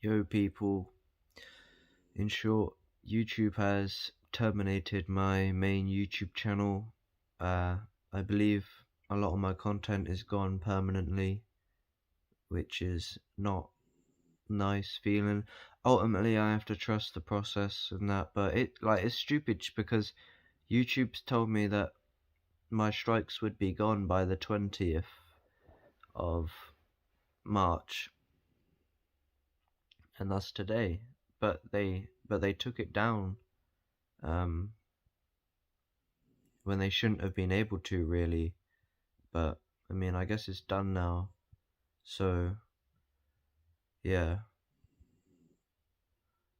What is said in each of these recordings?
Yo, people. In short, YouTube has terminated my main YouTube channel. I believe a lot of my content is gone permanently, which is not nice feeling. Ultimately, I have to trust the process and that, but it's stupid because YouTube's told me that my strikes would be gone by the 20th of March, and that's today. But they took it down when they shouldn't have been able to, really. But I mean, I guess it's done now. So yeah,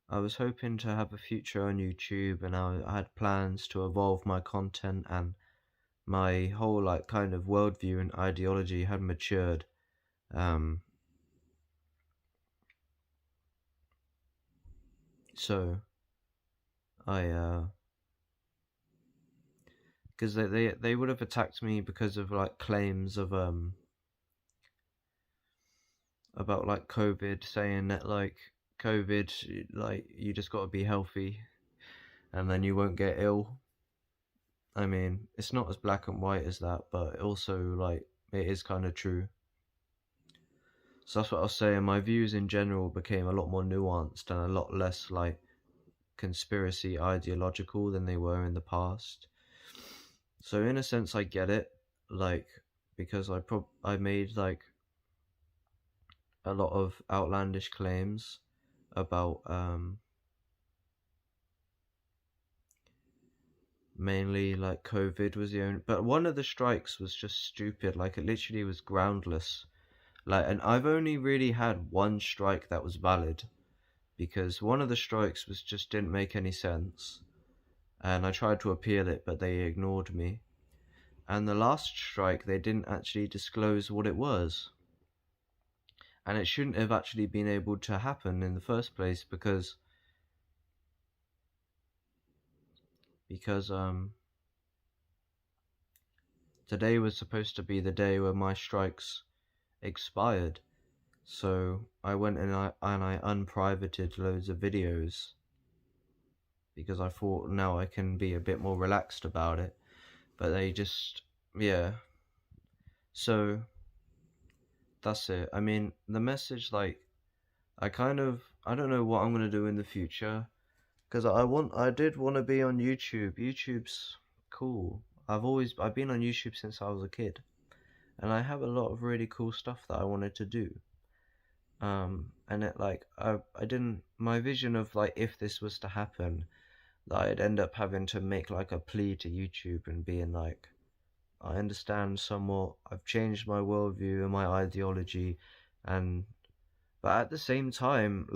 I was hoping to have a future on YouTube, and I had plans to evolve my content, and my whole kind of worldview and ideology had matured. So I because they would have attacked me because of claims of about COVID, saying that COVID, you just got to be healthy and then you won't get ill. I mean, it's not as black and white as that, but also it is kind of true. So that's what I was saying. My views in general became a lot more nuanced and a lot less conspiracy ideological than they were in the past. So in a sense, I get it, because I made a lot of outlandish claims about mainly COVID was the only, but one of the strikes was just stupid. It literally was groundless. And I've only really had one strike that was valid, because one of the strikes just didn't make any sense, and I tried to appeal it, but they ignored me. And the last strike, they didn't actually disclose what it was, and it shouldn't have actually been able to happen in the first place, because today was supposed to be the day where my strikes expired. So I went and I unprivated loads of videos, because I thought now I can be a bit more relaxed about it. But they just, yeah. So that's it. I mean, the message, I don't know what I'm gonna do in the future, because I did want to be on YouTube. YouTube's cool. I've been on YouTube since I was a kid, and I have a lot of really cool stuff that I wanted to do. And it I didn't, my vision of if this was to happen, that I'd end up having to make a plea to YouTube and being I understand somewhat, I've changed my worldview and my ideology, but at the same time,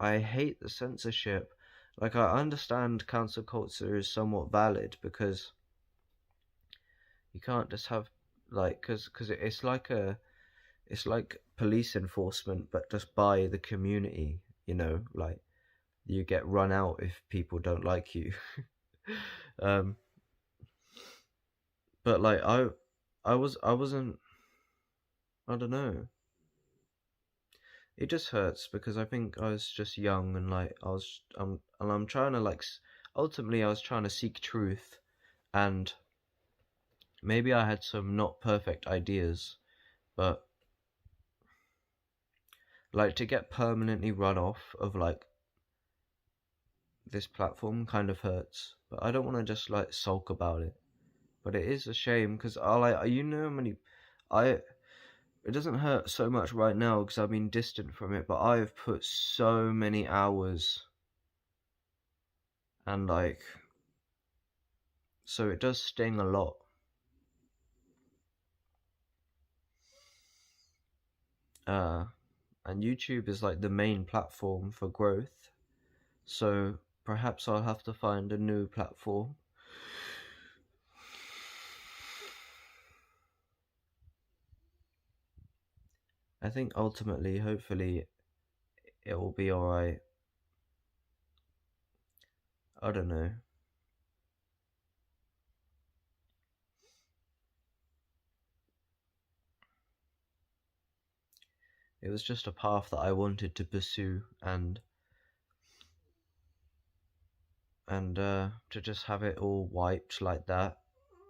I hate the censorship. I understand cancel culture is somewhat valid, because you can't just have because it's it's like police enforcement, but just by the community. You get run out if people don't like you. But I wasn't, I don't know. It just hurts, because I think I was just young, and I'm trying to ultimately I was trying to seek truth, and maybe I had some not perfect ideas, but to get permanently run off of this platform kind of hurts. But I don't want to just sulk about it. But it is a shame, because it doesn't hurt so much right now because I've been distant from it, but I've put so many hours, and so it does sting a lot. And YouTube is the main platform for growth, so perhaps I'll have to find a new platform. I think ultimately, hopefully, it will be alright. I don't know. It was just a path that I wanted to pursue, and to just have it all wiped like that.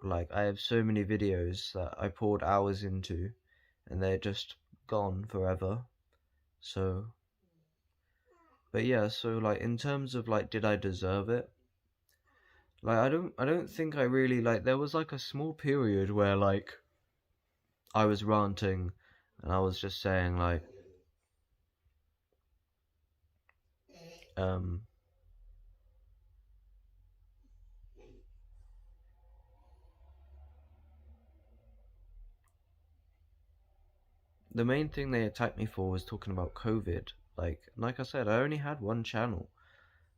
Like, I have so many videos that I poured hours into, and they're just gone forever. So, but yeah, so like in terms of like, did I deserve it? Like, I don't think I really, like, there was like a small period where like I was ranting and I was just saying like, um, the main thing they attacked me for was talking about COVID. Like I said, I only had one channel,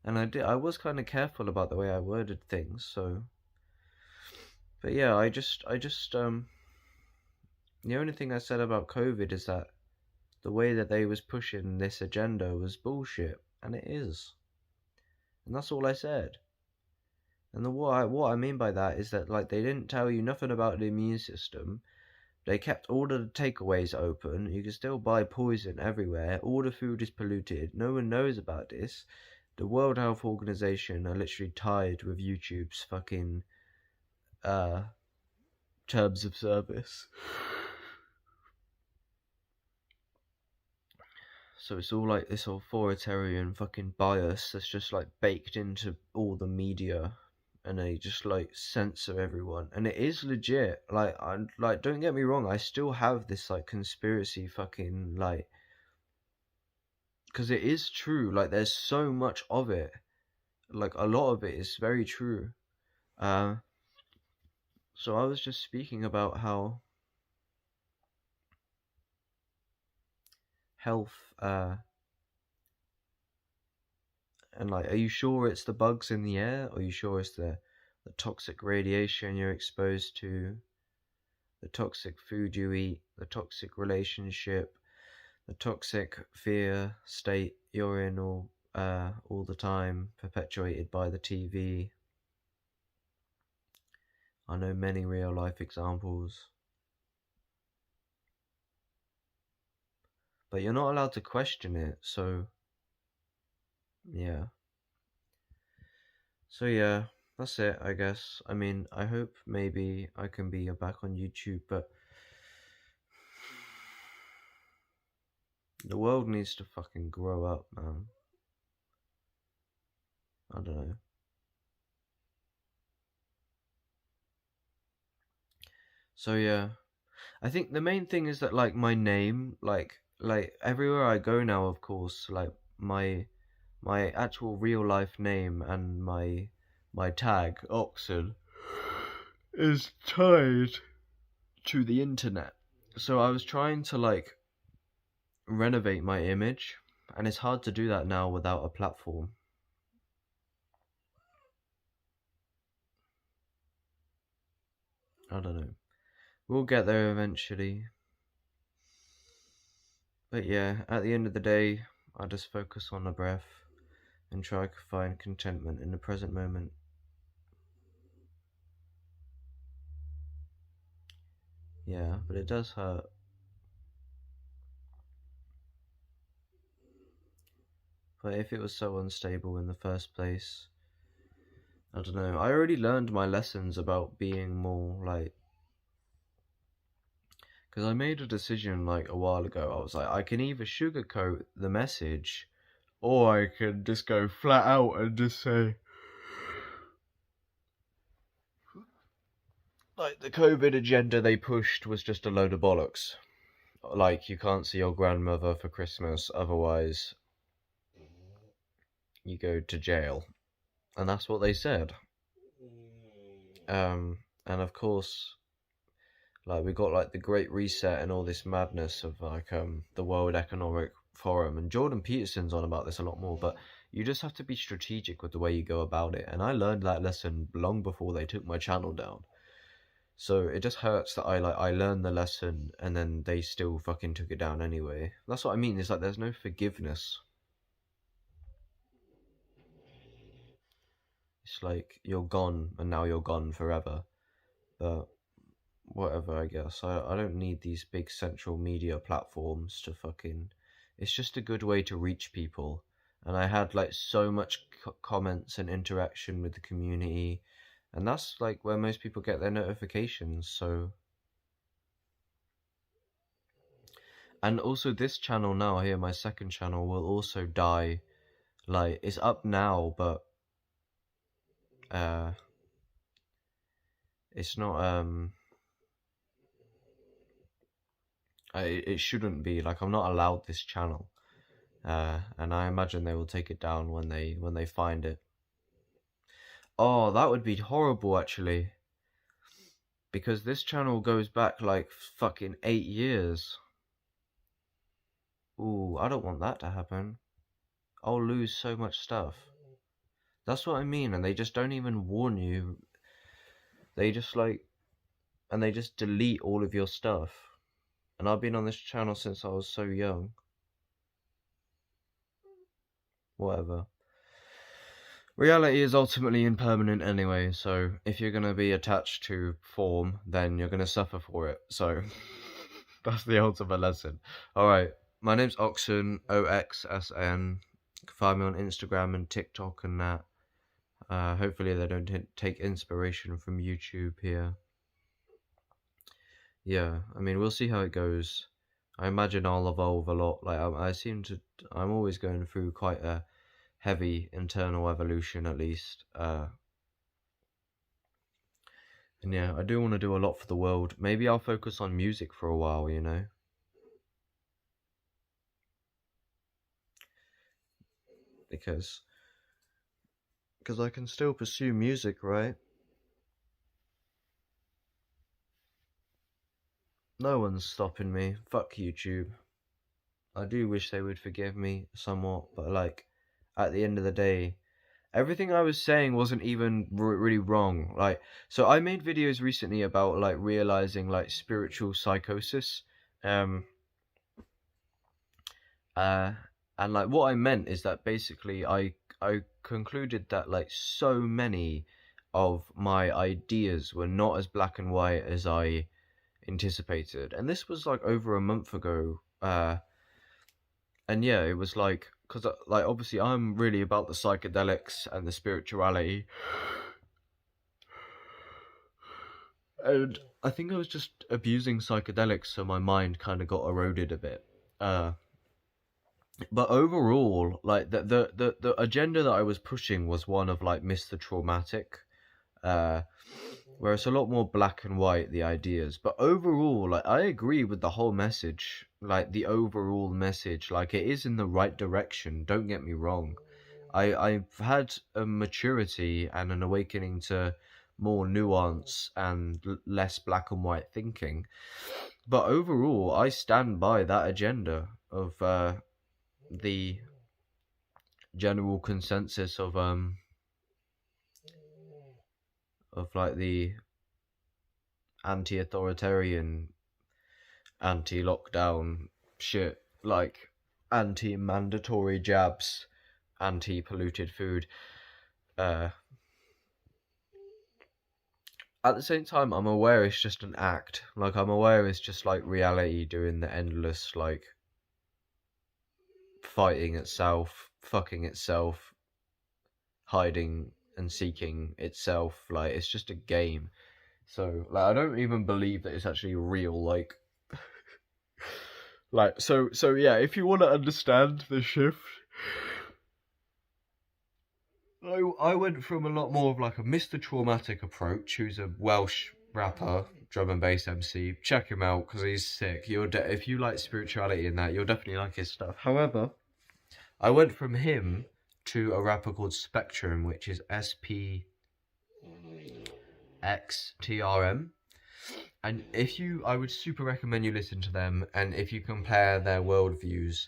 and I was kind of careful about the way I worded things. So, but yeah, the only thing I said about COVID is that the way that they was pushing this agenda was bullshit, and it is, and that's all I said. And what I mean by that is that like they didn't tell you nothing about the immune system. They kept all of the takeaways open. You can still buy poison everywhere. All the food is polluted. No one knows about this. The World Health Organization are literally tied with YouTube's fucking terms of service. So it's all like this authoritarian fucking bias that's just like baked into all the media, and they just like censor everyone. And it is legit. Like, don't get me wrong, I still have this like conspiracy fucking like, because it is true. Like, there's so much of it. Like, a lot of it is very true. So I was just speaking about how health, and like, are you sure it's the bugs in the air? Or are you sure it's the toxic radiation you're exposed to, the toxic food you eat, the toxic relationship, the toxic fear state you're in all the time, perpetuated by the TV? I know many real life examples. But you're not allowed to question it, so yeah. So yeah, that's it, I guess. I mean, I hope maybe I can be back on YouTube, but the world needs to fucking grow up, man. I don't know. So yeah, I think the main thing is that like my name, like everywhere I go now, of course, like my actual real life name and my tag Oxen is tied to the internet. So I was trying to like renovate my image, and it's hard to do that now without a platform. I don't know. We'll get there eventually. But yeah, at the end of the day, I just focus on the breath and try to find contentment in the present moment. Yeah, but it does hurt. But if it was so unstable in the first place, I don't know. I already learned my lessons about being more like, because I made a decision like a while ago. I was like, I can either sugarcoat the message, or I can just go flat out and just say, like, the COVID agenda they pushed was just a load of bollocks. Like, you can't see your grandmother for Christmas, otherwise you go to jail. And that's what they said. And of course, like, we got like the Great Reset and all this madness of like the World Economic Forum, and Jordan Peterson's on about this a lot more, but you just have to be strategic with the way you go about it. And I learned that lesson long before they took my channel down. So it just hurts that I learned the lesson and then they still fucking took it down anyway. That's what I mean. It's like there's no forgiveness. It's like you're gone and now you're gone forever. But whatever, I guess. I don't need these big central media platforms to fucking it's just a good way to reach people. And I had like so much comments and interaction with the community, and that's like where most people get their notifications. So, and also this channel now here, my second channel, will also die. Like, it's up now, but it's not it shouldn't be. Like, I'm not allowed this channel, and I imagine they will take it down when they find it. Oh, that would be horrible, actually, because this channel goes back like fucking 8 years. Ooh, I don't want that to happen. I'll lose so much stuff. That's what I mean, and they just don't even warn you. They just and they just delete all of your stuff. And I've been on this channel since I was so young. Whatever. Reality is ultimately impermanent anyway, so if you're gonna be attached to form, then you're gonna suffer for it. So that's the ultimate lesson. Alright, my name's OXSN, OXSN. You can find me on Instagram and TikTok and that. Hopefully they don't take inspiration from YouTube here. Yeah, I mean, we'll see how it goes. I imagine I'll evolve a lot. Like, I'm always going through quite a heavy internal evolution, at least. And yeah, I do want to do a lot for the world. Maybe I'll focus on music for a while, you know? Because I can still pursue music, right? No one's stopping me. Fuck YouTube. I do wish they would forgive me somewhat, but like, at the end of the day, everything I was saying wasn't even really wrong. Like, so I made videos recently about like realizing like spiritual psychosis. And like what I meant is that basically I concluded that like so many of my ideas were not as black and white as I anticipated. And this was like over a month ago. And yeah, it was like, because like obviously I'm really about the psychedelics and the spirituality, and I think I was just abusing psychedelics, so my mind kind of got eroded a bit. But overall, like the agenda that I was pushing was one of like miss the traumatic, where it's a lot more black and white, the ideas. But overall, like, I agree with the whole message, like the overall message, like it is in the right direction, don't get me wrong. I've had a maturity and an awakening to more nuance and less black and white thinking. But overall, I stand by that agenda of the general consensus of like the anti-authoritarian, anti-lockdown shit, like anti-mandatory jabs, anti-polluted food. At the same time, I'm aware it's just an act. Like, I'm aware it's just like reality doing the endless, like, fighting itself, fucking itself, hiding and seeking itself. Like, it's just a game. So, like, I don't even believe that it's actually real. Like, so yeah, if you want to understand the shift, I went from a lot more of like a Mr. Traumatic approach, who's a Welsh rapper, drum and bass MC. Check him out because he's sick. If you like spirituality and that, you'll definitely like his stuff. However, I went from him to a rapper called Spectrum, which is SPXTRM. And I would super recommend you listen to them. And if you compare their worldviews,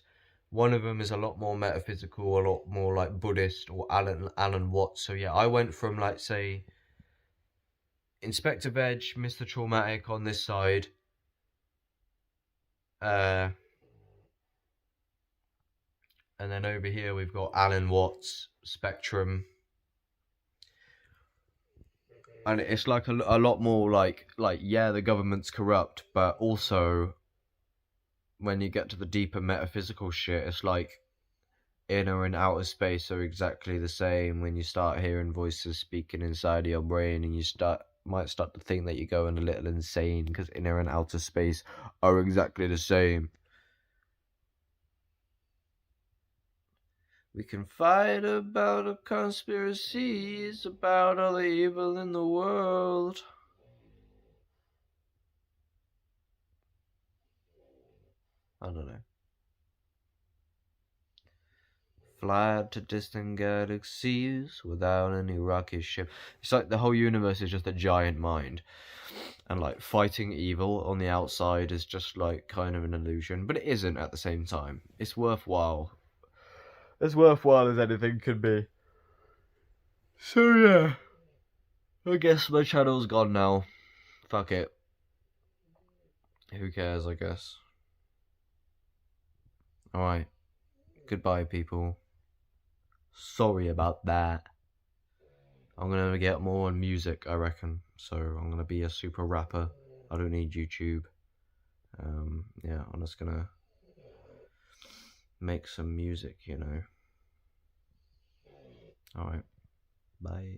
one of them is a lot more metaphysical, a lot more like Buddhist or Alan Watts. So yeah, I went from like, say, Inspector Veg, Mr. Traumatic on this side, and then over here we've got Alan Watts, Spectrum. And it's like a lot more like yeah, the government's corrupt, but also when you get to the deeper metaphysical shit, it's like inner and outer space are exactly the same. When you start hearing voices speaking inside of your brain, and you might start to think that you're going a little insane because inner and outer space are exactly the same. We can fight about a conspiracies, about all the evil in the world. I don't know. Fly to distant galaxies without any rocket ship. It's like the whole universe is just a giant mind. And like fighting evil on the outside is just like kind of an illusion. But it isn't at the same time. It's worthwhile. As worthwhile as anything could be. So yeah. I guess my channel's gone now. Fuck it. Who cares, I guess. Alright. Goodbye, people. Sorry about that. I'm gonna get more on music, I reckon. So I'm gonna be a super rapper. I don't need YouTube. Yeah, I'm just gonna make some music, you know. Alright. Bye.